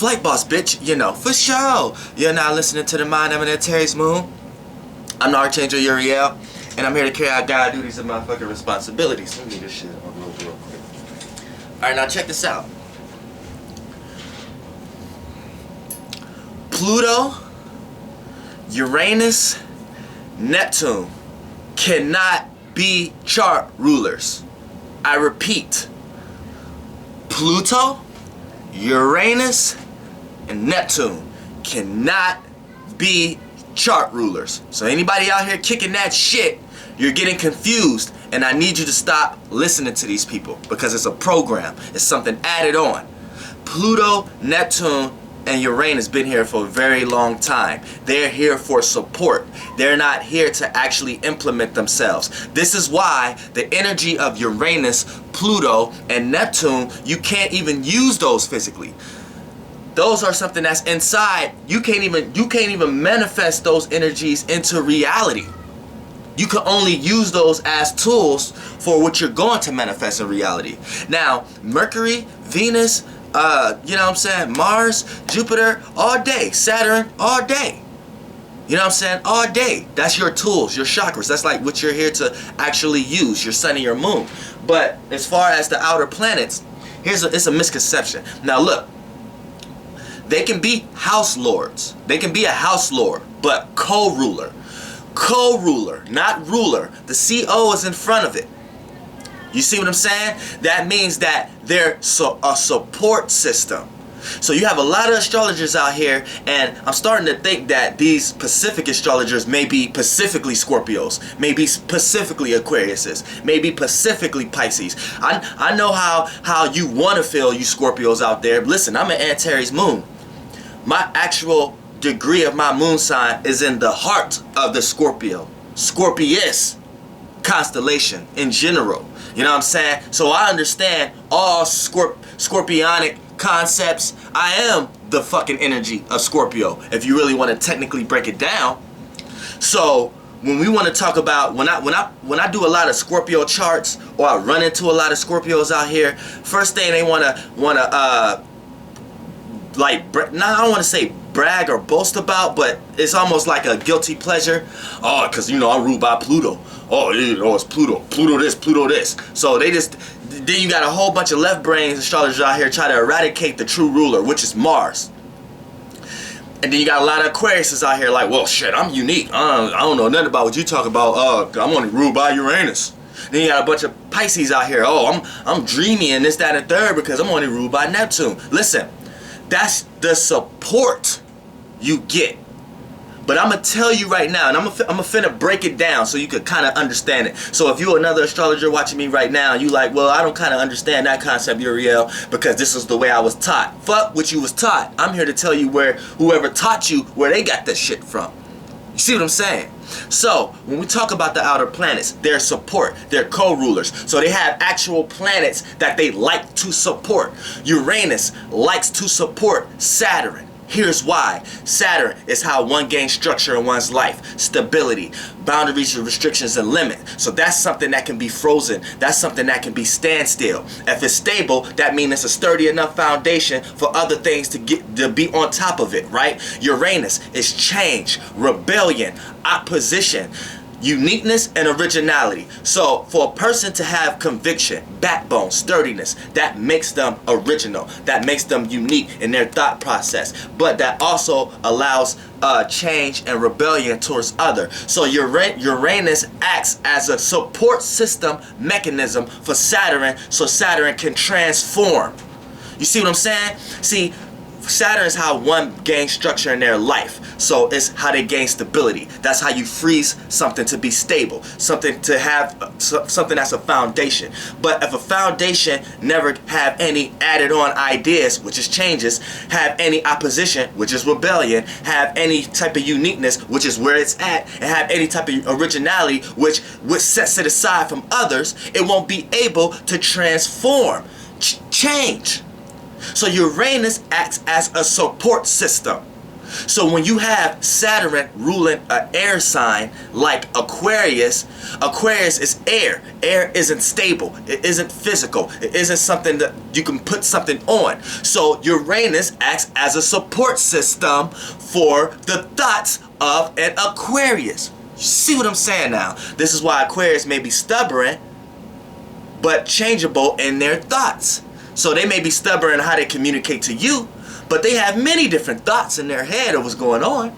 Flight boss, bitch, you know, for sure. You're now listening to the Mind Eminent Terry's Moon. I'm the Archangel Uriel, and I'm here to carry out God duties and motherfucking responsibilities. Let me get this shit on real quick. Alright, now check this out. Pluto, Uranus, Neptune cannot be chart rulers. I repeat, Pluto, Uranus, and Neptune cannot be chart rulers. So anybody out here kicking that shit, you're getting confused, and I need you to stop listening to these people because it's a program. It's something added on. Pluto, Neptune, and Uranus been here for a very long time. They're here for support. They're not here to actually implement themselves. This is why the energy of Uranus, Pluto, and Neptune, you can't even use those physically. Those are something that's inside. You can't even manifest those energies into reality. You can only use those as tools for what you're going to manifest in reality. Now, Mercury, Venus, you know what I'm saying, Mars, Jupiter, all day, Saturn, all day. You know what I'm saying, all day. That's your tools, your chakras. That's like what you're here to actually use, your sun and your moon. But as far as the outer planets, it's a misconception. Now look, they can be house lords. They can be a house lord, but co-ruler. Co-ruler, not ruler. The CO is in front of it. You see what I'm saying? That means that they're a support system. So you have a lot of astrologers out here, and I'm starting to think that these Pacific astrologers may be specifically Scorpios, maybe specifically Aquariuses, maybe specifically Pisces. I know how you want to feel, you Scorpios out there. Listen, I'm an Antares moon. My actual degree of my moon sign is in the heart of the Scorpio, Scorpius constellation in general. You know what I'm saying? So I understand all scorpionic concepts. I am the fucking energy of Scorpio, if you really want to technically break it down. So when we want to talk about, when I do a lot of Scorpio charts, or I run into a lot of Scorpios out here, first thing they wanna like, I don't want to say brag or boast about, but it's almost like a guilty pleasure. Oh, because you know I'm ruled by Pluto. Oh, you know, it's Pluto. Pluto this, Pluto this. So then you got a whole bunch of left brains astrologers out here try to eradicate the true ruler, which is Mars. And then you got a lot of Aquariuses out here like, well, shit, I'm unique. I don't know nothing about what you talk about. I'm only ruled by Uranus. Then you got a bunch of Pisces out here. Oh, I'm dreamy and this, that, and third because I'm only ruled by Neptune. Listen, that's the support you get. But I'm going to tell you right now, and I'm finna break it down so you could kind of understand it. So if you're another astrologer watching me right now, and you like, well, I don't kind of understand that concept, Uriel, because this is the way I was taught. Fuck what you was taught. I'm here to tell you where whoever taught you, where they got that shit from. You see what I'm saying? So when we talk about the outer planets, they're support, they're co-rulers. So they have actual planets that they like to support. Uranus likes to support Saturn. Here's why. Saturn is how one gains structure in one's life, stability, boundaries, restrictions, and limits. So that's something that can be frozen. That's something that can be standstill. If it's stable, that means it's a sturdy enough foundation for other things to be on top of it, right? Uranus is change, rebellion, opposition, uniqueness, and originality. So for a person to have conviction, backbone, sturdiness, that makes them original, that makes them unique in their thought process, but that also allows change and rebellion towards others. So Uranus acts as a support system mechanism for Saturn, so Saturn can transform. You see what I'm saying? See, Saturn is how one gains structure in their life. So it's how they gain stability. That's how you freeze something to be stable. Something to have something that's a foundation. But if a foundation never have any added on ideas, which is changes, have any opposition, which is rebellion, have any type of uniqueness, which is where it's at, and have any type of originality, which sets it aside from others, it won't be able to transform, change. So Uranus acts as a support system. So when you have Saturn ruling an air sign like Aquarius, Aquarius is air. Air isn't stable. It isn't physical. It isn't something that you can put something on. So Uranus acts as a support system for the thoughts of an Aquarius. You see what I'm saying now? This is why Aquarius may be stubborn, but changeable in their thoughts. So they may be stubborn in how they communicate to you, but they have many different thoughts in their head of what's going on.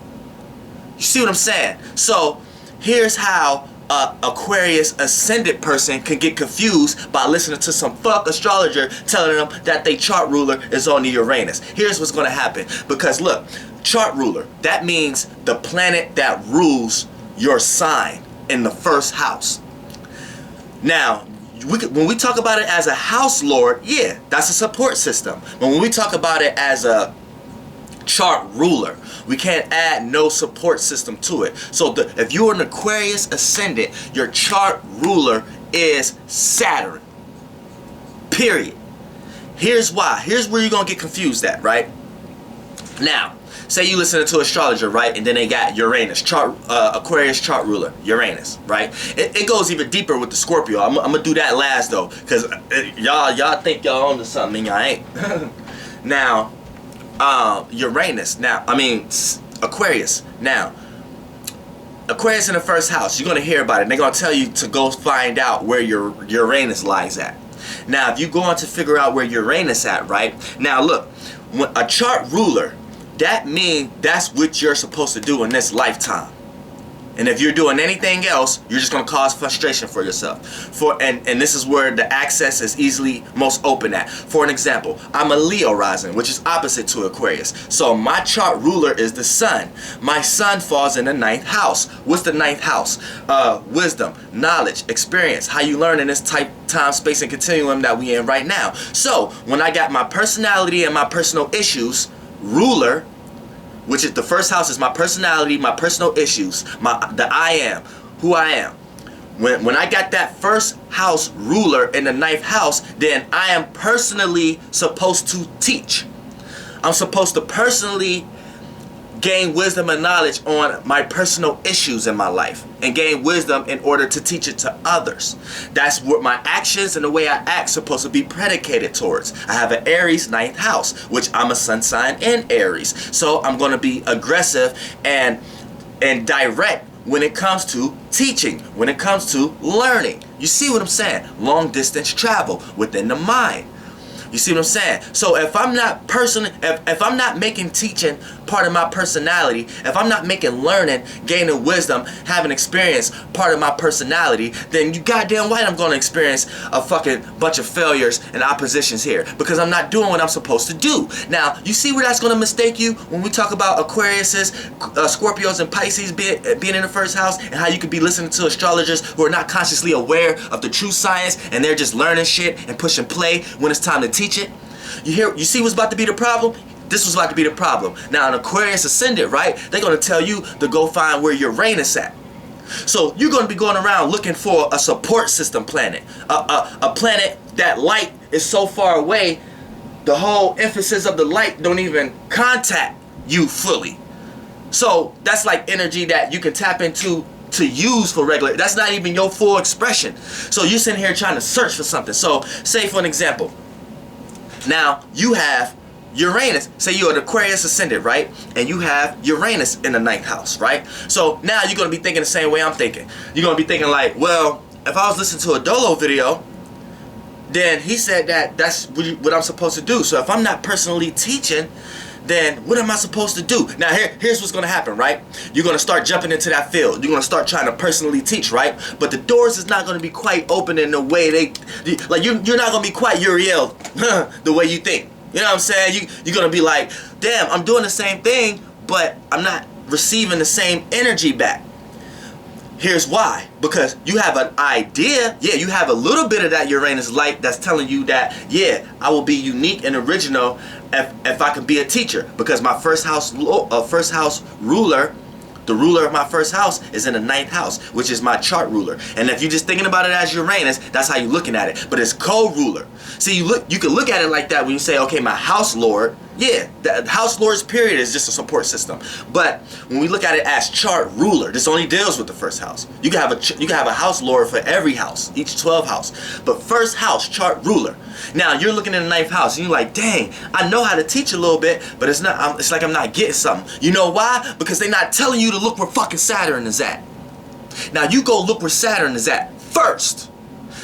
You see what I'm saying? So here's how Aquarius ascendant person can get confused by listening to some fuck astrologer telling them that their chart ruler is on the Uranus. Here's what's going to happen. Because look, chart ruler, that means the planet that rules your sign in the first house. Now, when we talk about it as a house lord, yeah, that's a support system. But when we talk about it as a chart ruler, we can't add no support system to it. So if you're an Aquarius ascendant, your chart ruler is Saturn. Period. Here's why. Here's where you're going to get confused at, right? Now, say you listen to an astrologer, right? And then they got Uranus, Aquarius chart ruler, Uranus, right? It goes even deeper with the Scorpio. I'm going to do that last, though, because y'all think y'all on to something and y'all ain't. Now, Uranus. Now, I mean, Aquarius. Now, Aquarius in the first house, you're going to hear about it. And they're going to tell you to go find out where your Uranus lies at. Now, if you go on to figure out where Uranus at, right? Now, look, when a chart ruler, that means that's what you're supposed to do in this lifetime. And if you're doing anything else, you're just going to cause frustration for yourself. And this is where the access is easily most open at. For an example, I'm a Leo rising, which is opposite to Aquarius. So my chart ruler is the sun. My sun falls in the 9th house. What's the 9th house? Wisdom, knowledge, experience, how you learn in this type, time, space, and continuum that we in right now. So when I got my personality and my personal issues ruler, which is the first house is my personality, my personal issues, the I am, who I am. When I got that first house ruler in the 9th house, then I am personally supposed to teach. I'm supposed to personally gain wisdom and knowledge on my personal issues in my life and gain wisdom in order to teach it to others. That's what my actions and the way I act supposed to be predicated towards. I have an Aries 9th house, which I'm a sun sign in Aries. So I'm going to be aggressive and direct when it comes to teaching, when it comes to learning. You see what I'm saying? Long distance travel within the mind. You see what I'm saying? So if I'm not if I'm not making teaching part of my personality, if I'm not making learning, gaining wisdom, having experience part of my personality, then you goddamn right I'm going to experience a fucking bunch of failures and oppositions here because I'm not doing what I'm supposed to do. Now, you see where that's going to mistake you when we talk about Aquariuses, Scorpios, and Pisces being in the first house, and how you could be listening to astrologers who are not consciously aware of the true science and they're just learning shit and pushing play when it's time to teach it. You see what's about to be the problem? This was about to be the problem. Now, an Aquarius ascendant, right? They're going to tell you to go find where Uranus at. So you're going to be going around looking for a support system planet. A planet that light is so far away, the whole emphasis of the light don't even contact you fully. So that's like energy that you can tap into to use for regular. That's not even your full expression. So you're sitting here trying to search for something. So say for an example, now you have Uranus, say you're an Aquarius ascendant, right? And you have Uranus in the 9th house, right? So now you're going to be thinking the same way I'm thinking. You're going to be thinking like, well, if I was listening to a Dolo video, then he said that that's what I'm supposed to do. So if I'm not personally teaching, then what am I supposed to do? Now here's what's going to happen, right? You're going to start jumping into that field. You're going to start trying to personally teach, right? But the doors is not going to be quite open in the way like you're not going to be quite Uriel the way you think. You know what I'm saying? You're going to be like, damn, I'm doing the same thing, but I'm not receiving the same energy back. Here's why. Because you have an idea. Yeah, you have a little bit of that Uranus light that's telling you that, yeah, I will be unique and original if I can be a teacher. Because my first house ruler, the ruler of my first house is in the 9th house, which is my chart ruler. And if you're just thinking about it as Uranus, that's how you're looking at it. But it's co-ruler. See, you can look at it like that when you say, okay, my house lord. Yeah, the house lords period is just a support system. But when we look at it as chart ruler, this only deals with the first house. You can have a house lord for every house, each 12 house. But first house, chart ruler. Now you're looking in the 9th house and you're like, dang, I know how to teach a little bit, but it's like I'm not getting something. You know why? Because they're not telling you to look where fucking Saturn is at. Now you go look where Saturn is at first.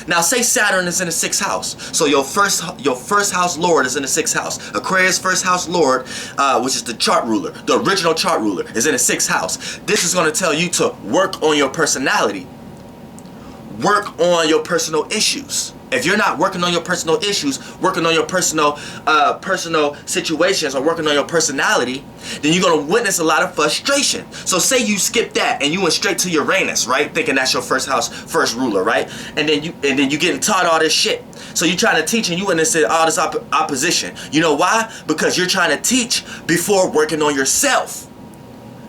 Now say Saturn is in the 6th house. So your first house lord is in the 6th house. Aquarius first house lord, which is the chart ruler, the original chart ruler, is in the 6th house. This is going to tell you to work on your personality. Work on your personal issues. If you're not working on your personal issues, working on your personal situations, or working on your personality, then you're gonna witness a lot of frustration. So say you skip that and you went straight to Uranus, right? Thinking that's your first house, first ruler, right? And then you getting taught all this shit. So you're trying to teach and you witness all this opposition. You know why? Because you're trying to teach before working on yourself,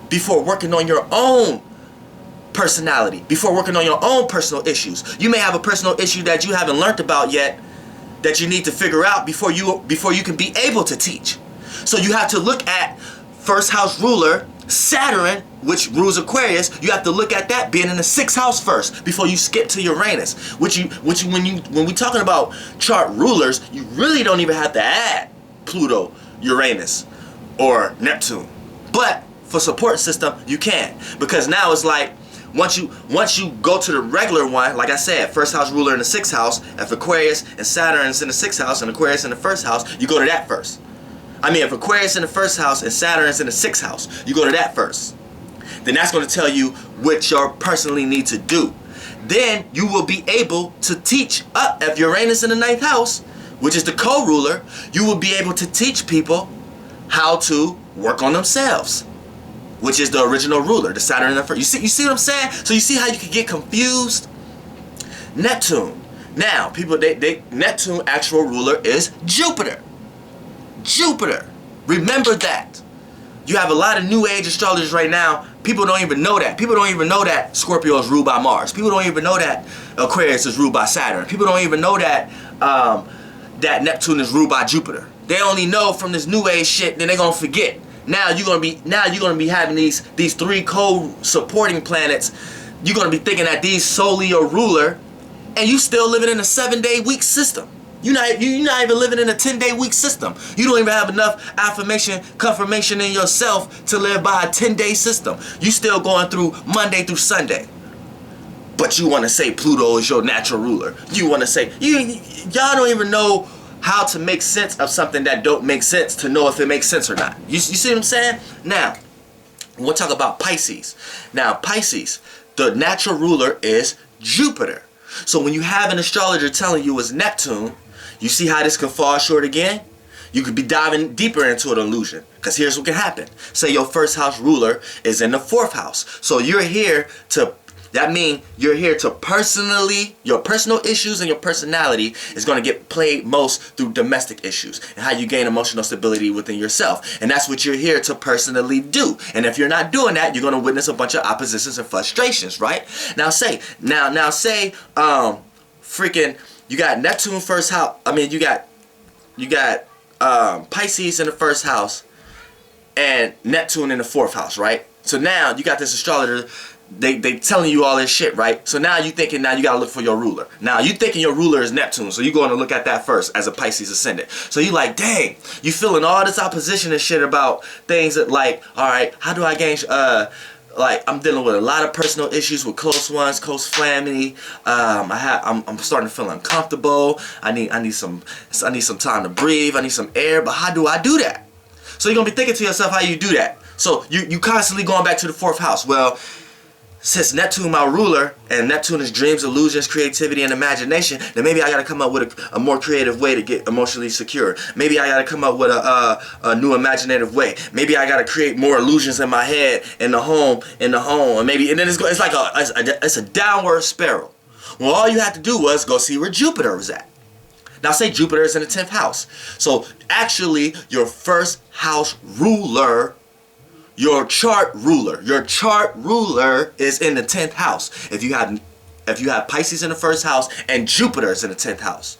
before working on your own personality, before working on your own personal issues. You may have a personal issue that you haven't learned about yet that you need to figure out before you can be able to teach. So you have to look at first house ruler Saturn, which rules Aquarius. You have to look at that being in the 6th house first before you skip to Uranus. When we talking about chart rulers, you really don't even have to add Pluto, Uranus, or Neptune. But for support system, you can, because now it's like, once you go to the regular one, like I said, first house ruler in the 6th house, if Aquarius and Saturn is in the 6th house and Aquarius in the 1st house, you go to that first. I mean, if Aquarius in the 1st house and Saturn is in the 6th house, you go to that first. Then that's going to tell you what you personally need to do. Then you will be able to teach up. If Uranus in the 9th house, which is the co-ruler, you will be able to teach people how to work on themselves, which is the original ruler, the Saturn in the 1st. You see what I'm saying? So you see how you can get confused? Neptune. Now, people, Neptune actual ruler is Jupiter. Jupiter. Remember that. You have a lot of new age astrologers right now. People don't even know that. People don't even know that Scorpio is ruled by Mars. People don't even know that Aquarius is ruled by Saturn. People don't even know that that Neptune is ruled by Jupiter. They only know from this new age shit, then they're gonna forget. Now you're gonna be having these 3 co-supporting planets. You're gonna be thinking that these solely your ruler, and you still living in a 7-day week system. You're not even living in a 10-day week system. You don't even have enough confirmation in yourself to live by a 10-day system. You still going through Monday through Sunday. But you want to say Pluto is your natural ruler. You want to say y'all don't even know how to make sense of something that don't make sense to know if it makes sense or not. You see what I'm saying? Now, we'll talk about Pisces. Now, Pisces, the natural ruler is Jupiter. So when you have an astrologer telling you it's Neptune, you see how this can fall short again? You could be diving deeper into an illusion. Because here's what can happen. Say your first house ruler is in the 4th house. So you're here to, that means you're here to personally, your personal issues and your personality is going to get played most through domestic issues and how you gain emotional stability within yourself. And that's what you're here to personally do. And if you're not doing that, you're going to witness a bunch of oppositions and frustrations, right? Now say, freaking, you got Neptune first house. I mean, you got Pisces in the 1st house and Neptune in the 4th house, right? So now you got this astrologer. They telling you all this shit, right? So now you thinking, now you gotta look for your ruler. Now you thinking your ruler is Neptune, so you going to look at that first as a Pisces ascendant. So you like, dang, you feeling all this opposition and shit about things that like, all right, how do I gain? Like I'm dealing with a lot of personal issues with close ones, close family. I'm starting to feel uncomfortable. I need some time to breathe. I need some air. But how do I do that? So you're gonna be thinking to yourself how you do that. So you constantly going back to the 4th house. Well, since Neptune my ruler and Neptune is dreams, illusions, creativity, and imagination, then maybe I gotta come up with a more creative way to get emotionally secure. Maybe I gotta come up with a new imaginative way. Maybe I gotta create more illusions in my head, in the home, and then it's like a downward spiral. Well, all you had to do was go see where Jupiter was at. Now say Jupiter is in the 10th house. So actually your first house ruler, your chart ruler is in the 10th house. If you have Pisces in the 1st house and Jupiter is in the 10th house,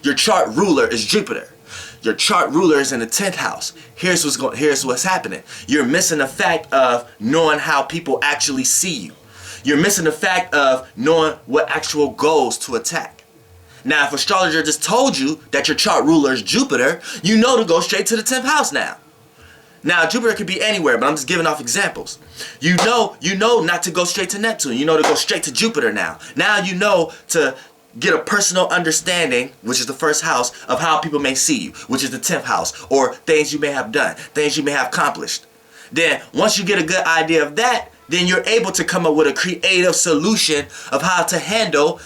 your chart ruler is Jupiter. your chart ruler is in the 10th house. Here's what's happening. You're missing the fact of knowing how people actually see you. You're missing the fact of knowing what actual goals to attack. Now, if astrologer just told you that your chart ruler is Jupiter, you know to go straight to the 10th house now. Now, Jupiter could be anywhere, but I'm just giving off examples. You know not to go straight to Neptune. You know to go straight to Jupiter now. Now you know to get a personal understanding, which is the 1st house, of how people may see you, which is the 10th house, or things you may have done, things you may have accomplished. Then, once you get a good idea of that, then you're able to come up with a creative solution of how to handle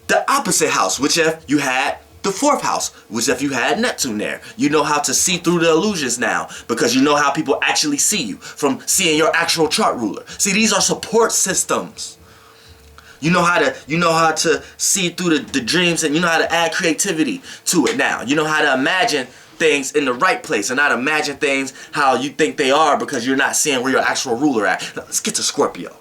the opposite house, which if you had the 4th house, which if you had Neptune there. You know how to see through the illusions now, because you know how people actually see you from seeing your actual chart ruler. See, these are support systems. You know how to see through the dreams, and you know how to add creativity to it now. You know how to imagine things in the right place and not imagine things how you think they are because you're not seeing where your actual ruler at. Now, let's get to Scorpio.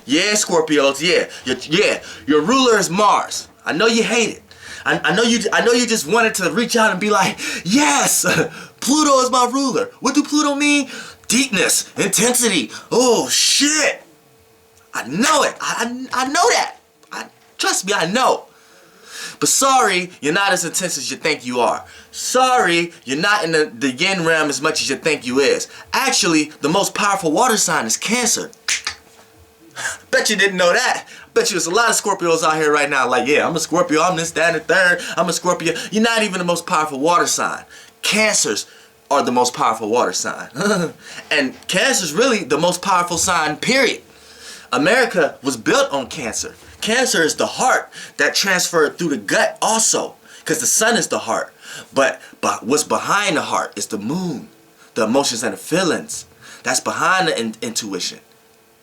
Yeah, Scorpios, yeah. Your ruler is Mars. I know you hate it. I know you just wanted to reach out and be like, yes, Pluto is my ruler. What do Pluto mean? Deepness, intensity. Oh shit. I know it. I know that. Trust me, I know. But sorry, you're not as intense as you think you are. Sorry, you're not in the yin realm as much as you think you is. Actually, the most powerful water sign is Cancer. Bet you didn't know that. Bet you there's a lot of Scorpios out here right now like, yeah, I'm a Scorpio, I'm this, that, and the third, I'm a Scorpio. You're not even the most powerful water sign. Cancers are the most powerful water sign. And Cancer's really the most powerful sign, period. America was built on Cancer. Cancer is the heart that transferred through the gut also, because the sun is the heart. But what's behind the heart is the moon, the emotions and the feelings. That's behind the intuition.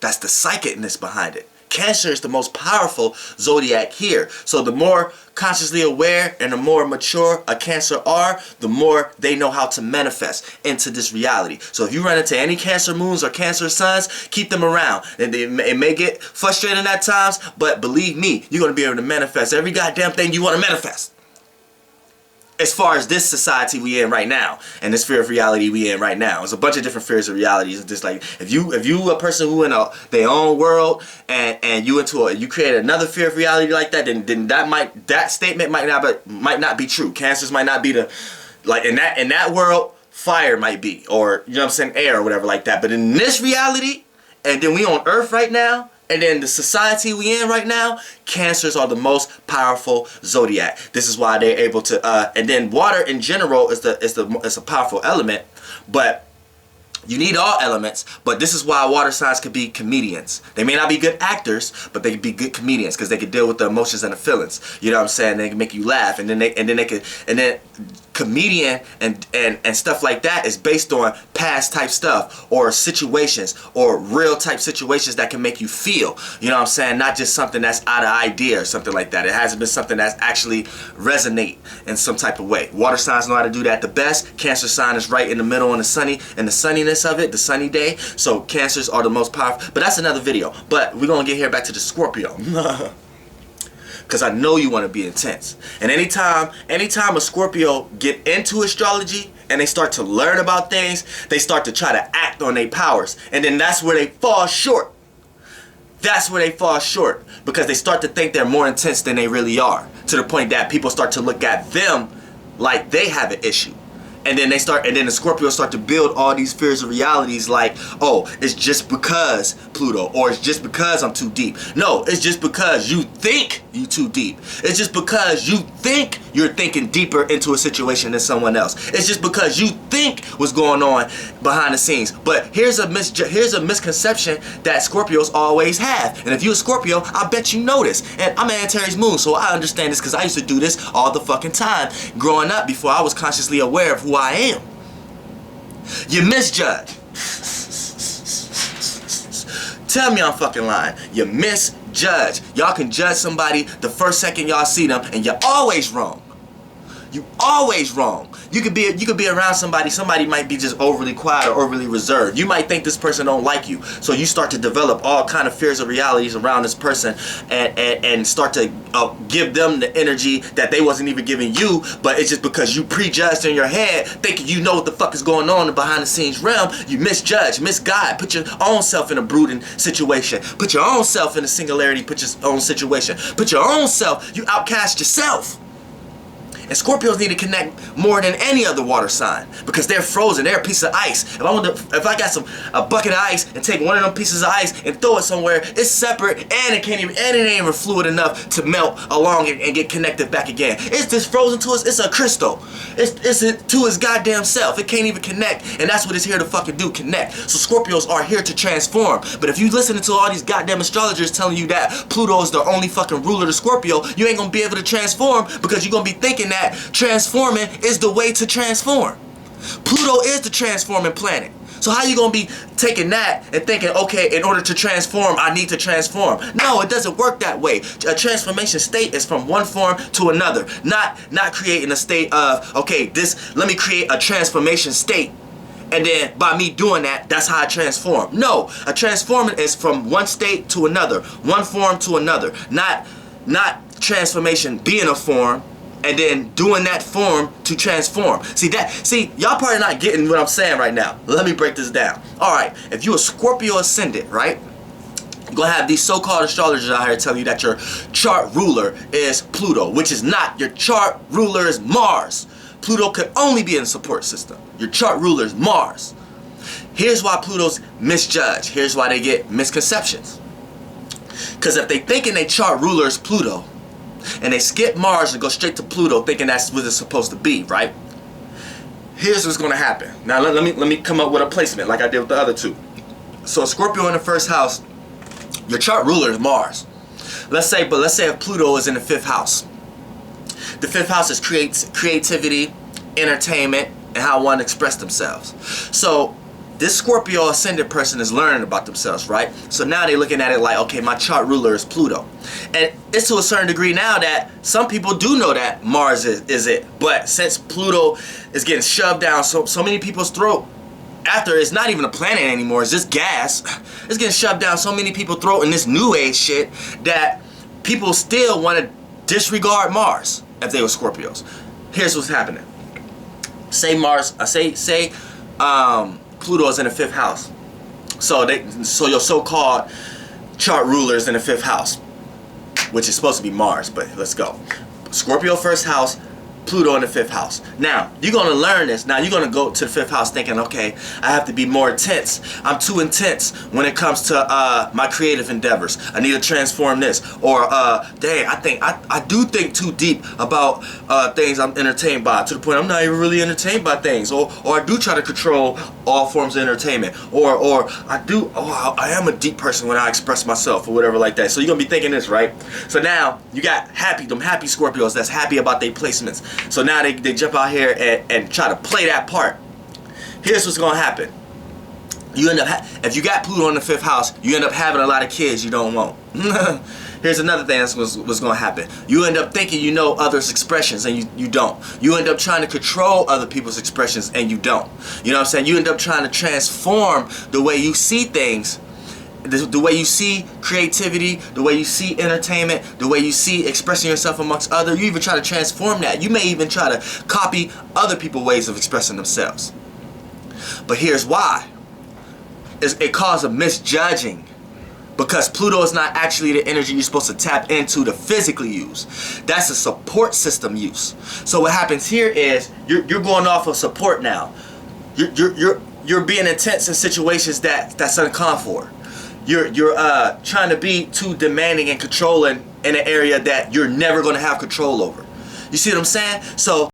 That's the psychicness behind it. Cancer is the most powerful zodiac here. So the more consciously aware and the more mature a Cancer are, the more they know how to manifest into this reality. So if you run into any Cancer moons or Cancer suns, keep them around. And it may get frustrating at times, but believe me, you're going to be able to manifest every goddamn thing you want to manifest. As far as this society we in right now, and this fear of reality we in right now, there's a bunch of different fears of realities. It's just like if you a person who in their own world and you create another fear of reality like that, then that statement might not be true. Cancers might not be in that world. Fire might be, or you know what I'm saying, air or whatever like that. But in this reality, and then we on Earth right now. And then the society we in right now, Cancers are the most powerful zodiac. This is why they're able to. And then water in general is a powerful element, but you need all elements. But this is why water signs could be comedians. They may not be good actors, but they could be good comedians because they could deal with the emotions and the feelings. You know what I'm saying? They can make you laugh, and then comedian and stuff like that is based on past type stuff or situations or real type situations that can make you feel, you know what I'm saying, not just something that's out of idea or something like that. It hasn't been something that's actually resonate in some type of way. Water signs know how to do that the best. Cancer sign is right in the middle and the sunniness of it, the sunny day. So Cancers are the most powerful, but that's another video. But we're gonna get here back to the Scorpio. Because I know you want to be intense. And anytime a Scorpio get into astrology and they start to learn about things, they start to try to act on their powers. And then that's where they fall short. That's where they fall short. Because they start to think they're more intense than they really are. To the point that people start to look at them like they have an issue. And then the Scorpios start to build all these fears of realities like, oh, it's just because Pluto, or it's just because I'm too deep. No, it's just because you think you too deep. It's just because you think you're thinking deeper into a situation than someone else. It's just because you think what's going on behind the scenes. But here's a misconception that Scorpios always have. And if you're a Scorpio, I bet you know this. And I'm Antares Moon, so I understand this because I used to do this all the fucking time growing up before I was consciously aware of who I am. You misjudge. Tell me I'm fucking lying. You misjudge. Y'all can judge somebody the first second y'all see them, and you're always wrong. You always wrong. You could be around somebody might be just overly quiet or overly reserved. You might think this person don't like you, so you start to develop all kind of fears of realities around this person, and start to give them the energy that they wasn't even giving you, but it's just because you prejudged in your head, thinking you know what the fuck is going on in the behind the scenes realm. You misjudge, misguide, put your own self in a brooding situation, put your own self in a singularity, put your own situation, put your own self, you outcast yourself. And Scorpios need to connect more than any other water sign, because they're frozen. They're a piece of ice. If I got a bucket of ice and take one of them pieces of ice and throw it somewhere, it's separate, and it ain't even fluid enough to melt along and get connected back again. It's just frozen to us. It's a crystal. It's to its goddamn self. It can't even connect, and that's what it's here to fucking do, connect. So Scorpios are here to transform. But if you listen to all these goddamn astrologers telling you that Pluto is the only fucking ruler to Scorpio, you ain't gonna be able to transform, because you're gonna be thinking that transforming is the way to transform. Pluto is the transforming planet. So how you gonna be taking that and thinking, okay, in order to transform, I need to transform? No, it doesn't work that way. A transformation state is from one form to another, not creating a state of, okay, let me create a transformation state, and then by me doing that, that's how I transform. No, a transforming is from one state to another, one form to another, not transformation being a form and then doing that form to transform. See, y'all probably not getting what I'm saying right now. Let me break this down. All right, if you a Scorpio ascendant, right, you're gonna have these so-called astrologers out here telling you that your chart ruler is Pluto, which is not. Your chart ruler is Mars. Pluto could only be in the support system. Your chart ruler is Mars. Here's why Pluto's misjudged. Here's why they get misconceptions. Because if they thinking they chart ruler is Pluto, and they skip Mars and go straight to Pluto thinking that's what it's supposed to be, right? Here's what's going to happen. Now let me come up with a placement like I did with the other two. So Scorpio in the first house, your chart ruler is Mars. Let's say if Pluto is in the fifth house. The fifth house is creativity, entertainment, and how one express themselves. So this Scorpio ascendant person is learning about themselves, right? So now they're looking at it like, okay, my chart ruler is Pluto. And it's to a certain degree now that some people do know that Mars is it. But since Pluto is getting shoved down so many people's throat, after it's not even a planet anymore, it's just gas, it's getting shoved down so many people's throat in this new age shit that people still want to disregard Mars if they were Scorpios. Here's what's happening. Say Mars, Pluto is in the fifth house. So your so-called chart ruler is in the fifth house, which is supposed to be Mars, but let's go. Scorpio first house, Pluto in the fifth house. Now, you're going to learn this. Now, you're going to go to the fifth house thinking, okay, I have to be more intense. I'm too intense when it comes to my creative endeavors. I need to transform this. Or, dang, I do think too deep about things I'm entertained by, to the point I'm not even really entertained by things. Or I do try to control all forms of entertainment. Or I am a deep person when I express myself or whatever like that. So you're going to be thinking this, right? So now, you got them happy Scorpios that's happy about their placements. So now they jump out here and try to play that part. Here's what's gonna happen. You end up if you got Pluto in the fifth house, you end up having a lot of kids you don't want. Here's another thing that's what's gonna happen. You end up thinking you know others' expressions and you don't. You end up trying to control other people's expressions and you don't. You know what I'm saying? You end up trying to transform the way you see things, the way you see creativity, the way you see entertainment, the way you see expressing yourself amongst others. You even try to transform that. You may even try to copy other people's ways of expressing themselves. But here's why. It causes a misjudging, because Pluto is not actually the energy you're supposed to tap into to physically use. That's a support system use. So what happens here is you're going off of support now. You're being intense in situations that's uncalled for. You're trying to be too demanding and controlling in an area that you're never going to have control over. You see what I'm saying? So